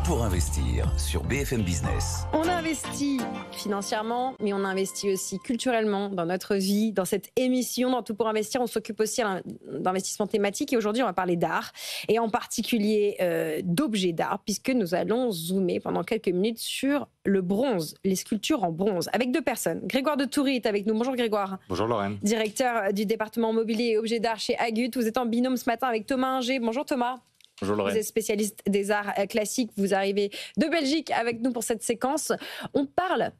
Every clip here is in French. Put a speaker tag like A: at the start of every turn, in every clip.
A: pour investir sur BFM Business.
B: On investit financièrement, mais on investit aussi culturellement dans notre vie, dans cette émission. Dans Tout pour investir, on s'occupe aussi d'investissement thématique. Et aujourd'hui, on va parler d'art, et en particulier d'objets d'art, puisque nous allons zoomer pendant quelques minutes sur le bronze, les sculptures en bronze, avec deux personnes. Grégoire de Toury est avec nous. Bonjour Grégoire.
C: Bonjour Lorraine.
B: Directeur du département mobilier et objets d'art chez Agut. Vous êtes en binôme ce matin avec Thomas Inger. Bonjour Thomas.
C: Bonjour Lorraine.
B: Vous êtes spécialiste des arts classiques. Vous arrivez de Belgique avec nous pour cette séquence. On parle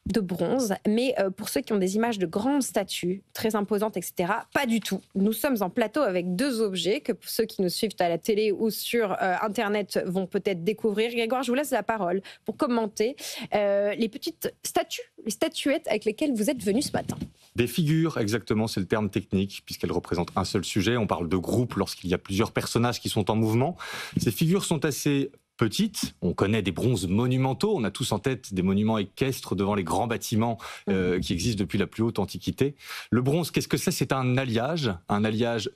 B: de bronze, mais pour ceux qui ont des images de grandes statues, très imposantes, etc., pas du tout. Nous sommes en plateau avec deux objets que ceux qui nous suivent à la télé ou sur Internet vont peut-être découvrir. Grégoire, je vous laisse la parole pour commenter les petites statues, les statuettes avec lesquelles vous êtes venu ce matin.
C: Des figures, exactement, c'est le terme technique, puisqu'elles représentent un seul sujet. On parle de groupe lorsqu'il y a plusieurs personnages qui sont en mouvement. Ces figures sont assez petites. On connaît des bronzes monumentaux. On a tous en tête des monuments équestres devant les grands bâtiments qui existent depuis la plus haute antiquité. Le bronze, qu'est-ce que c'est ? C'est un alliage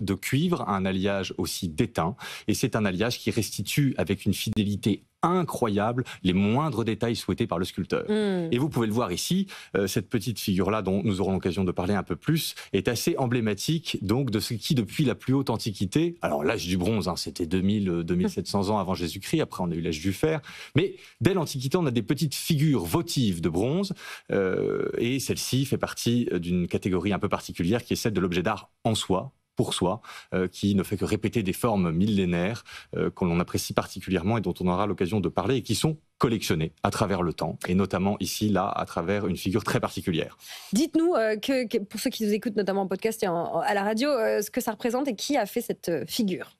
C: de cuivre, un alliage aussi d'étain. Et c'est un alliage qui restitue avec une fidélité incroyable les moindres détails souhaités par le sculpteur. Et vous pouvez le voir ici, cette petite figure-là, dont nous aurons l'occasion de parler un peu plus, est assez emblématique donc de ce qui, depuis la plus haute antiquité, alors l'âge du bronze, hein, c'était 2700 ans avant Jésus-Christ, après on a eu l'âge du fer, mais dès l'Antiquité, on a des petites figures votives de bronze, et celle-ci fait partie d'une catégorie un peu particulière qui est celle de l'objet d'art en soi, pour soi, qui ne fait que répéter des formes millénaires qu'on l'on apprécie particulièrement et dont on aura l'occasion de parler et qui sont collectionnés à travers le temps, et notamment ici, là, à travers une figure très particulière.
B: Dites-nous, que pour ceux qui nous écoutent notamment en podcast et à la radio, ce que ça représente et qui a fait cette figure.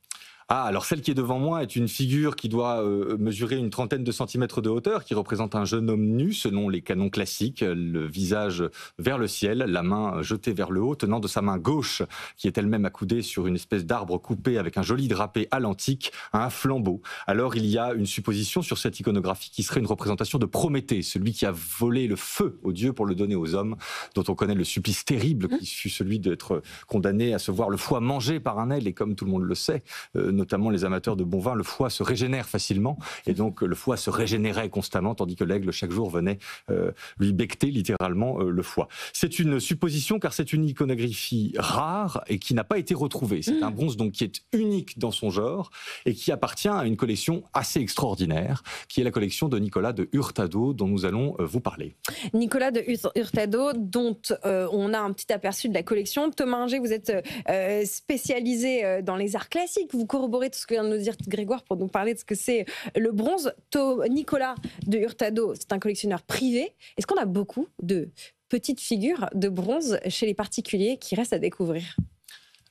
C: Ah, alors celle qui est devant moi est une figure qui doit mesurer une trentaine de centimètres de hauteur, qui représente un jeune homme nu, selon les canons classiques, le visage vers le ciel, la main jetée vers le haut, tenant de sa main gauche, qui est elle-même accoudée sur une espèce d'arbre coupé avec un joli drapé à l'antique, un flambeau. Alors il y a une supposition sur cette iconographie qui serait une représentation de Prométhée, celui qui a volé le feu aux dieux pour le donner aux hommes, dont on connaît le supplice terrible qui fut celui d'être condamné à se voir le foie mangé par un aigle, et comme tout le monde le sait, notamment les amateurs de bon vin, le foie se régénère facilement, et donc le foie se régénérait constamment, tandis que l'aigle, chaque jour, venait lui becqueter littéralement le foie. C'est une supposition, car c'est une iconographie rare et qui n'a pas été retrouvée. C'est un bronze donc qui est unique dans son genre et qui appartient à une collection assez extraordinaire, qui est la collection de Nicolas de Hurtado, dont nous allons vous parler.
B: Nicolas de Hurtado, dont on a un petit aperçu de la collection. Thomas Inger, vous êtes spécialisé dans les arts classiques. Vous corroborez tout ce que vient de nous dire Grégoire pour nous parler de ce que c'est le bronze. Nicolas de Hurtado, c'est un collectionneur privé. Est-ce qu'on a beaucoup de petites figures de bronze chez les particuliers qui restent à découvrir ?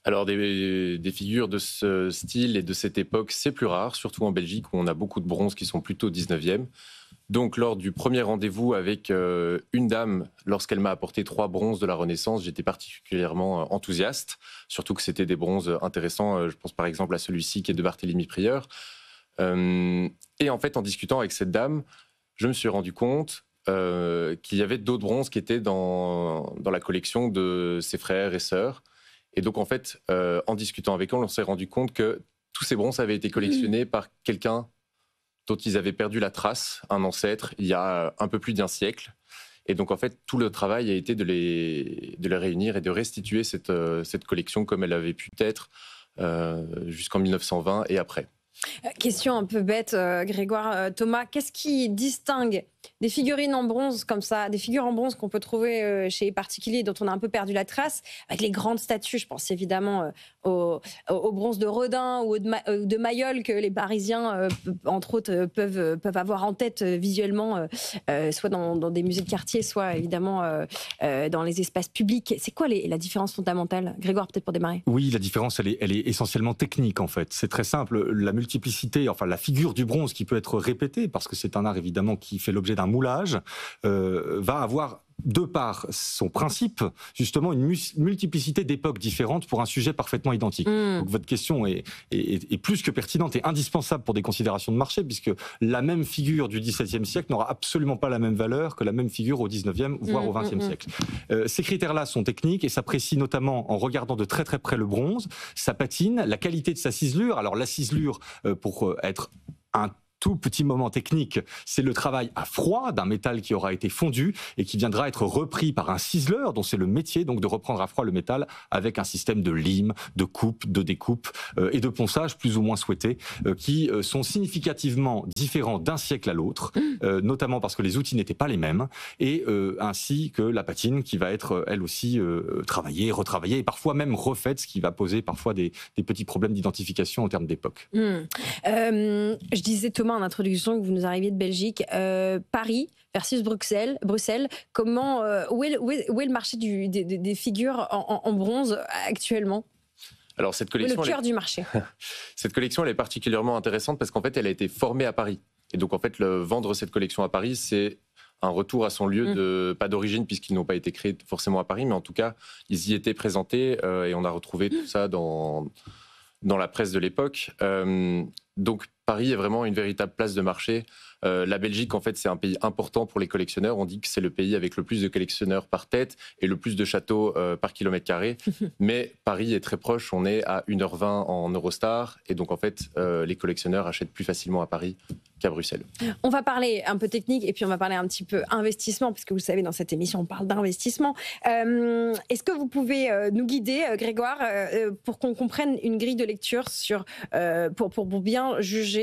D: Alors des figures de ce style et de cette époque, c'est plus rare, surtout en Belgique où on a beaucoup de bronzes qui sont plutôt 19e. Donc lors du premier rendez-vous avec une dame, lorsqu'elle m'a apporté 3 bronzes de la Renaissance, j'étais particulièrement enthousiaste, surtout que c'était des bronzes intéressants. Je pense par exemple à celui-ci qui est de Barthélemy Prieur. Et en fait, en discutant avec cette dame, je me suis rendu compte qu'il y avait d'autres bronzes qui étaient dans la collection de ses frères et sœurs. Et donc en fait, en discutant avec eux, on s'est rendu compte que tous ces bronzes avaient été collectionnés par quelqu'un dont ils avaient perdu la trace, un ancêtre, il y a un peu plus d'1 siècle. Et donc, en fait, tout le travail a été de les réunir et de restituer cette collection comme elle avait pu être jusqu'en 1920 et après.
B: Question un peu bête, Grégoire. Thomas, qu'est-ce qui distingue des figurines en bronze comme ça, des figures en bronze qu'on peut trouver chez les particuliers dont on a un peu perdu la trace, avec les grandes statues, je pense évidemment au bronze de Rodin ou de Mayol que les Parisiens, entre autres, peuvent avoir en tête visuellement, soit dans des musées de quartier, soit évidemment dans les espaces publics. C'est quoi la différence fondamentale ? Grégoire, peut-être pour démarrer.
C: Oui, la différence, elle est essentiellement technique en fait. C'est très simple, la multiplicité, enfin la figure du bronze qui peut être répétée, parce que c'est un art évidemment qui fait l'objet d'un moulage, va avoir, de par son principe, justement une multiplicité d'époques différentes pour un sujet parfaitement identique. Donc votre question est plus que pertinente et indispensable pour des considérations de marché, puisque la même figure du XVIIe siècle n'aura absolument pas la même valeur que la même figure au XIXe, voire au XXe siècle. Ces critères-là sont techniques et s'apprécient notamment en regardant de très très près le bronze, sa patine, la qualité de sa ciselure. Alors la ciselure, pour être un tout petit moment technique, c'est le travail à froid d'un métal qui aura été fondu et qui viendra être repris par un ciseleur, dont c'est le métier donc de reprendre à froid le métal avec un système de lime, de coupe, de découpe et de ponçage plus ou moins souhaités, qui sont significativement différents d'un siècle à l'autre, notamment parce que les outils n'étaient pas les mêmes, et ainsi que la patine qui va être elle aussi travaillée, retravaillée et parfois même refaite, ce qui va poser parfois des petits problèmes d'identification en termes d'époque.
B: Je disais, Thomas, en introduction, que vous nous arriviez de Belgique. Paris versus Bruxelles. Comment, où est le marché des figures en bronze actuellement?
D: Alors cette collection,
B: le cœur du marché.
D: Cette collection, elle est particulièrement intéressante parce qu'en fait, elle a été formée à Paris. Et donc, en fait, vendre cette collection à Paris, c'est un retour à son lieu, pas d'origine, puisqu'ils n'ont pas été créés forcément à Paris, mais en tout cas, ils y étaient présentés et on a retrouvé tout ça dans la presse de l'époque. Donc, Paris est vraiment une véritable place de marché. La Belgique, en fait, c'est un pays important pour les collectionneurs. On dit que c'est le pays avec le plus de collectionneurs par tête et le plus de châteaux par kilomètre carré. Mais Paris est très proche. On est à 1h20 en Eurostar. Et donc, en fait, les collectionneurs achètent plus facilement à Paris qu'à Bruxelles.
B: On va parler un peu technique et puis on va parler un petit peu investissement, puisque vous savez, dans cette émission, on parle d'investissement. Est-ce que vous pouvez nous guider, Grégoire, pour qu'on comprenne une grille de lecture pour bien juger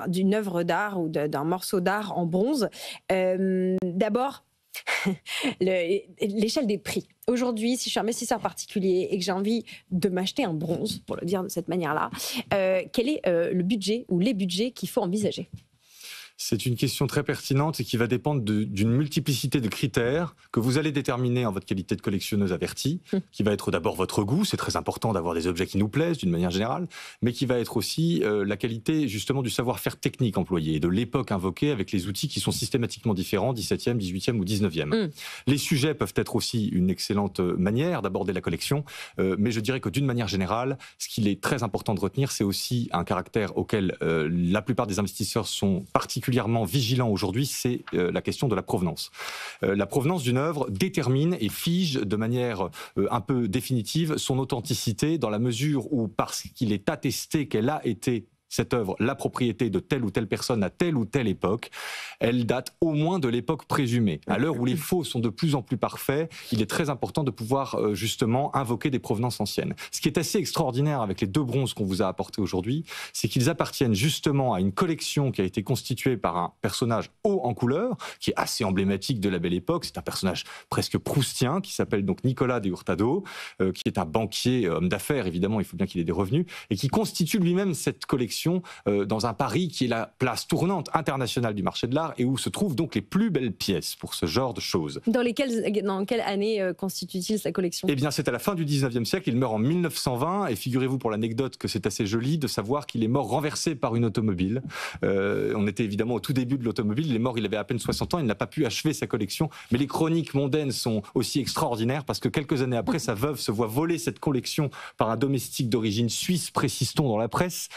B: d'une œuvre d'art ou d'un morceau d'art en bronze? D'abord, l'échelle des prix. Aujourd'hui, si je suis investisseur particulier et que j'ai envie de m'acheter un bronze, pour le dire de cette manière-là, quel est le budget ou les budgets qu'il faut envisager?
C: C'est une question très pertinente et qui va dépendre d'une multiplicité de critères que vous allez déterminer en votre qualité de collectionneuse avertie, qui va être d'abord votre goût, c'est très important d'avoir des objets qui nous plaisent d'une manière générale, mais qui va être aussi la qualité justement du savoir-faire technique employé et de l'époque invoquée avec les outils qui sont systématiquement différents, 17e, 18e ou 19e. Les sujets peuvent être aussi une excellente manière d'aborder la collection, mais je dirais que d'une manière générale, ce qu'il est très important de retenir, c'est aussi un caractère auquel la plupart des investisseurs sont particulièrement vigilant aujourd'hui, c'est la question de la provenance. La provenance d'une œuvre détermine et fige de manière un peu définitive son authenticité dans la mesure où, parce qu'il est attesté qu'elle a été cette œuvre, la propriété de telle ou telle personne à telle ou telle époque, elle date au moins de l'époque présumée. À l'heure où les faux sont de plus en plus parfaits, il est très important de pouvoir justement invoquer des provenances anciennes. Ce qui est assez extraordinaire avec les deux bronzes qu'on vous a apportés aujourd'hui, c'est qu'ils appartiennent justement à une collection qui a été constituée par un personnage haut en couleur, qui est assez emblématique de la Belle Époque. C'est un personnage presque proustien qui s'appelle donc Nicolas de Hurtado, qui est un banquier, homme d'affaires évidemment, il faut bien qu'il ait des revenus, et qui constitue lui-même cette collection dans un Paris qui est la place tournante internationale du marché de l'art et où se trouvent donc les plus belles pièces pour ce genre de choses.
B: Dans quelle année constitue-t-il sa collection?
C: Eh bien, c'est à la fin du 19e siècle. Il meurt en 1920 et figurez-vous pour l'anecdote que c'est assez joli de savoir qu'il est mort renversé par une automobile. On était évidemment au tout début de l'automobile. Il est mort, il avait à peine 60 ans, il n'a pas pu achever sa collection. Mais les chroniques mondaines sont aussi extraordinaires parce que quelques années après, sa veuve se voit voler cette collection par un domestique d'origine suisse, précise-t-on dans la presse,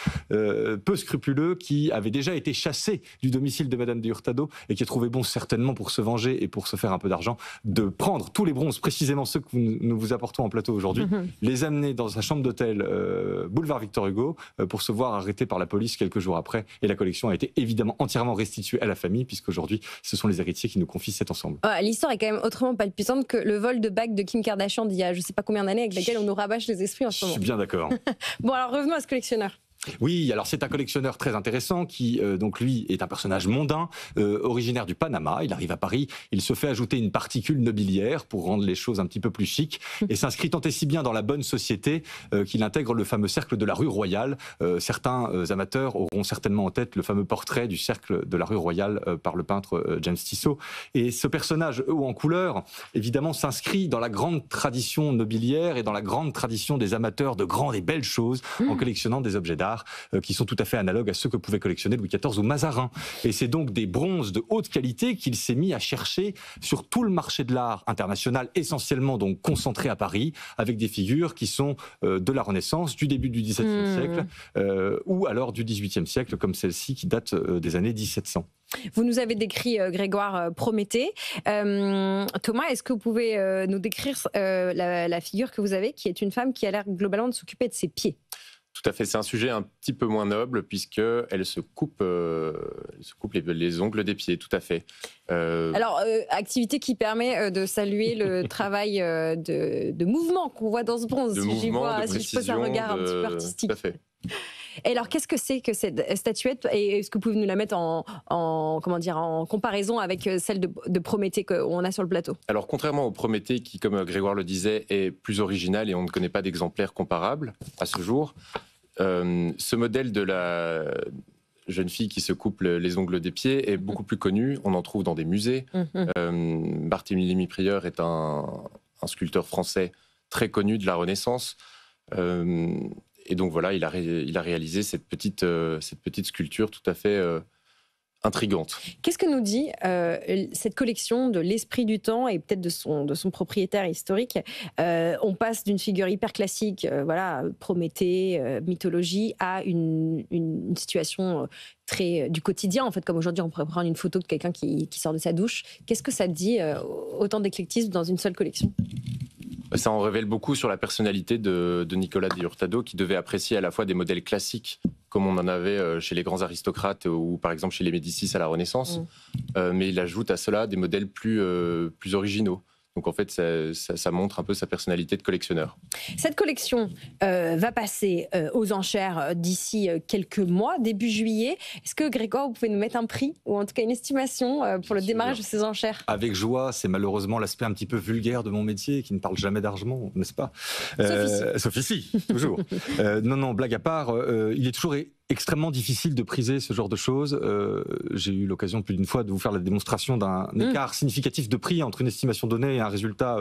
C: peu scrupuleux, qui avait déjà été chassé du domicile de Madame de Hurtado et qui a trouvé bon, certainement pour se venger et pour se faire un peu d'argent, de prendre tous les bronzes, précisément ceux que nous vous apportons en plateau aujourd'hui, les amener dans sa chambre d'hôtel boulevard Victor Hugo pour se voir arrêté par la police quelques jours après. Et la collection a été évidemment entièrement restituée à la famille puisqu'aujourd'hui, ce sont les héritiers qui nous confient cet ensemble.
B: L'histoire est quand même autrement palpitante que le vol de bague de Kim Kardashian d'il y a je ne sais pas combien d'années avec laquelle on nous rabâche les esprits en ce moment.
C: Je suis bien d'accord.
B: Bon, alors revenons à ce collectionneur.
C: Oui, alors c'est un collectionneur très intéressant qui, donc lui, est un personnage mondain, originaire du Panama. Il arrive à Paris, il se fait ajouter une particule nobiliaire pour rendre les choses un petit peu plus chic et s'inscrit tant et si bien dans la bonne société qu'il intègre le fameux cercle de la rue Royale. Certains amateurs auront certainement en tête le fameux portrait du cercle de la rue Royale par le peintre James Tissot. Et ce personnage haut en couleur, évidemment, s'inscrit dans la grande tradition nobiliaire et dans la grande tradition des amateurs de grandes et belles choses en collectionnant des objets d'art qui sont tout à fait analogues à ceux que pouvaient collectionner Louis XIV ou Mazarin. Et c'est donc des bronzes de haute qualité qu'il s'est mis à chercher sur tout le marché de l'art international, essentiellement donc concentré à Paris, avec des figures qui sont de la Renaissance, du début du XVIIe siècle, ou alors du XVIIIe siècle, comme celle-ci qui date des années 1700.
B: Vous nous avez décrit, Grégoire, Prométhée. Thomas, est-ce que vous pouvez nous décrire la figure que vous avez, qui est une femme qui a l'air globalement de s'occuper de ses pieds?
D: Tout à fait, c'est un sujet un petit peu moins noble puisqu'elle se coupe les ongles des pieds, tout à fait.
B: Alors, activité qui permet de saluer le travail de mouvement qu'on voit dans ce bronze, si je pose un regard un petit peu artistique.
D: Tout à fait.
B: Et alors, qu'est-ce que c'est que cette statuette, et est-ce que vous pouvez nous la mettre en comparaison avec celle de Prométhée qu'on a sur le plateau?
D: Alors, contrairement au Prométhée, qui, comme Grégoire le disait, est plus original et on ne connaît pas d'exemplaire comparable à ce jour, ce modèle de la jeune fille qui se coupe les ongles des pieds est beaucoup plus connu. On en trouve dans des musées. Barthélemy Prieur est un sculpteur français très connu de la Renaissance. Et donc voilà, il a réalisé cette petite sculpture tout à fait intrigante.
B: Qu'est-ce que nous dit cette collection de l'esprit du temps et peut-être de son propriétaire historique? On passe d'une figure hyper classique, Prométhée, mythologie, à une situation très du quotidien, en fait, comme aujourd'hui on pourrait prendre une photo de quelqu'un qui sort de sa douche. Qu'est-ce que ça dit, autant d'éclectisme dans une seule collection?
D: Ça en révèle beaucoup sur la personnalité de Nicolas de Hurtado, qui devait apprécier à la fois des modèles classiques, comme on en avait chez les grands aristocrates ou par exemple chez les Médicis à la Renaissance, mais il ajoute à cela des modèles plus originaux. Donc en fait, ça montre un peu sa personnalité de collectionneur.
B: Cette collection va passer aux enchères d'ici quelques mois, début juillet. Est-ce que Grégoire, vous pouvez nous mettre un prix ou en tout cas une estimation pour le démarrage de ces enchères?
C: Avec joie, c'est malheureusement l'aspect un petit peu vulgaire de mon métier qui ne parle jamais d'argent, n'est-ce pas? Sauf ici, toujours. Non, blague à part, il est toujours extrêmement difficile de priser ce genre de choses. J'ai eu l'occasion plus d'une fois de vous faire la démonstration d'un écart significatif de prix entre une estimation donnée et un résultat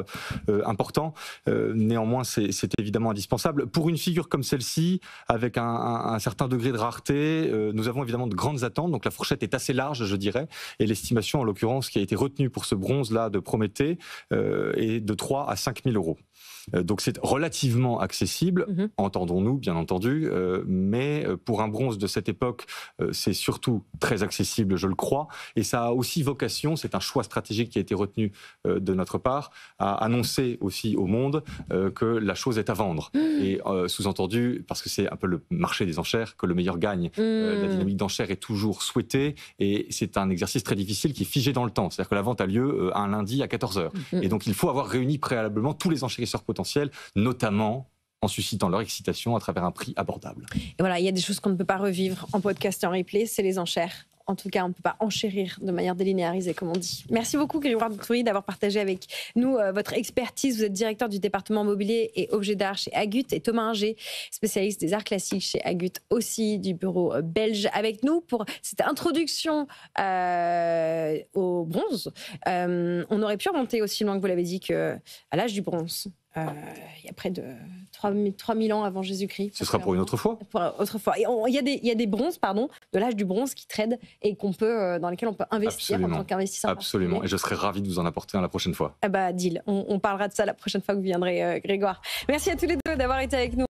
C: important. Néanmoins, c'est évidemment indispensable. Pour une figure comme celle-ci, avec un certain degré de rareté, nous avons évidemment de grandes attentes. Donc la fourchette est assez large, je dirais. Et l'estimation, en l'occurrence, qui a été retenue pour ce bronze-là de Prométhée, est de 3 à 5 000 euros. Donc c'est relativement accessible, entendons-nous bien entendu, mais pour un bronze de cette époque, c'est surtout très accessible, je le crois, et ça a aussi vocation, c'est un choix stratégique qui a été retenu de notre part, à annoncer aussi au monde que la chose est à vendre. Et sous-entendu, parce que c'est un peu le marché des enchères, que le meilleur gagne. La dynamique d'enchères est toujours souhaitée, et c'est un exercice très difficile qui est figé dans le temps, c'est-à-dire que la vente a lieu un lundi à 14h. Et donc il faut avoir réuni préalablement tous les enchérisseurs potentiels, notamment en suscitant leur excitation à travers un prix abordable.
B: Et voilà, il y a des choses qu'on ne peut pas revivre en podcast et en replay, c'est les enchères. En tout cas, on ne peut pas enchérir de manière délinéarisée, comme on dit. Merci beaucoup, Grégoire Dutouri, d'avoir partagé avec nous votre expertise. Vous êtes directeur du département mobilier et objets d'art chez Agut, et Thomas Inger, spécialiste des arts classiques chez Agut, aussi du bureau belge, avec nous pour cette introduction au bronze. On aurait pu remonter aussi loin que vous l'avez dit qu'à l'âge du bronze. Il y a près de 3000 ans avant Jésus-Christ.
C: Ce sera pour une autre fois.
B: Autrefois. Il y a des bronzes, de l'âge du bronze qui tradent et dans lesquels on peut investir. Absolument. En tant qu'investisseur.
C: Absolument. Et je serai ravi de vous en apporter un la prochaine fois.
B: Deal. On parlera de ça la prochaine fois que vous viendrez, Grégoire. Merci à tous les deux d'avoir été avec nous.